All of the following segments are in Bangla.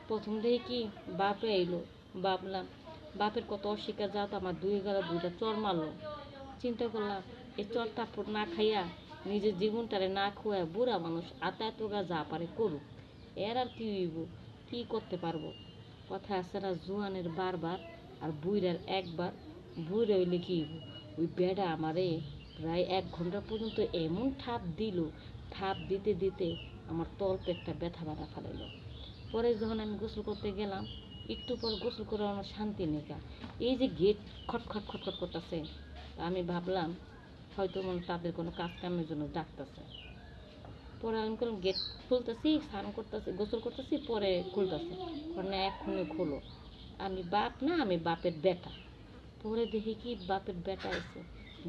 প্রথম দেখি কি বাপে এলো, ভাবলাম বাপের কত অস্বীকার জাত আমার দুই গেলা দুইটা চর মারলো। চিন্তা করলাম এই চর থাপ্পড় না খাইয়া নিজের জীবনটারে না খুয়া বুড়া মানুষ আতায়াত গা যা পারে করুক, এর আর কি হইব, কি করতে পারবো। কথা আছে না, জোয়ানের বারবার আর বুইরার একবার। বুইরা হইলে কি হইব, ওই বেড়া আমারে প্রায় 1 ঘন্টা পর্যন্ত এমন ঠাপ দিল, ঠাপ দিতে দিতে আমার তল পেটটা ব্যথা বাড়া ফেলাইল। পরে যখন আমি গোসল করতে গেলাম, একটু পর গোসল করে আমার শান্তি নেই। এই যে গেট খটখট খটখট করতেছে, আমি ভাবলাম হয়তো মনে তাদের কোনো কাজ কামের জন্য ডাকতেছে। পরে আমি করলাম গেট খুলতেছি, স্নান করতেছি, গোসল করতেছি, পরে খুলতেছে, না এক্ষুনি খোলো। আমি বাপ না, আমি বাপের বেটা। পরে দেখি কি বাপের বেটা এসে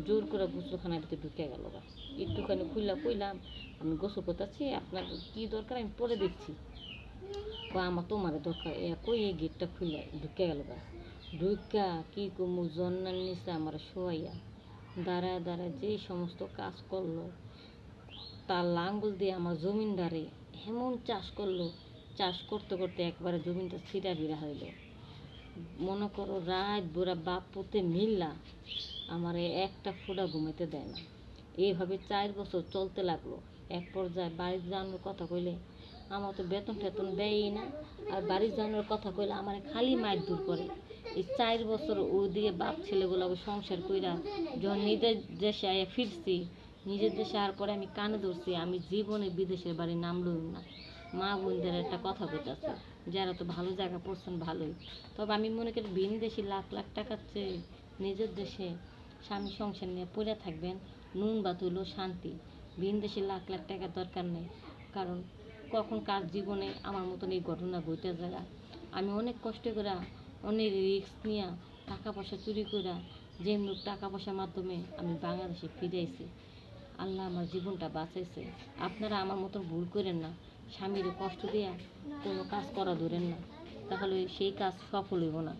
জোর করে গোসলখানার ভিতরে ঢুকে গেল। একটুখানি খুললা কইলাম আমি গোসল করতেছি, আপনার কি দরকার আমি পরে দেখছি। আমার তোমার দরকার কই এই গেটটা খুলে ঢুকে গেল। ঢুকা কি কমু জন্নার নিচে আমার শোয়াইয়া দাঁড়ায় দাঁড়ায় যেই সমস্ত কাজ করলো, তার লাঙ্গল দিয়ে আমার জমিনদারে এমন চাষ করলো, চাষ করতে করতে একবারে জমিনটা ছিঁড়া বিড়া হইল। মনে করো রাত বুড়া বাপ পুতে মিললা আমার একটা ফোঁটা ঘুমাইতে দেয় না। এইভাবে 4 বছর চলতে লাগলো। এক পর্যায়ে বাড়ি যাওয়ানোর কথা কইলে আমার তো বেতন টেতন দেয়ই না, আর বাড়ি যাওয়ানোর কথা কইলে আমার খালি মাইর দূর করে। এই 4 বছর ওদিকে বাপ ছেলেগুলো সংসার কইরা যখন নিজের দেশে আয়া ফিরছি, নিজের দেশে আর পরে আমি কানে ধরছি আমি জীবনে বিদেশের বাড়ি নাম লইব না। মা বোনদের একটা কথা কইতাছে, যারা তো ভালো জায়গা পড়ছেন ভালোই, তবে আমি মনে করি ভিন দেশে লাখ লাখ টাকার চেয়ে নিজের দেশে স্বামী সংসার নিয়ে পড়ে থাকবেন, নুন ভাত হইলেও শান্তি। ভিন দেশে লাখ লাখ টাকার দরকার নেই, কারণ কখন কার জীবনে আমার মতন এই ঘটনা ঘটে যায়। আমি অনেক কষ্ট করে, অনেক রিস্ক নিয়ে টাকা পয়সা চুরি করে যেমনি টাকা পয়সার মাধ্যমে আমি বাংলাদেশে ফিরেছি। আল্লাহ আমার জীবনটা বাঁচাইছে। আপনারা আমার মতন ভুল করেন না, স্বামীর কষ্ট দেয়া কোনো কাজ করা ধরেন না, তাহলে সেই কাজ সফল হইব না।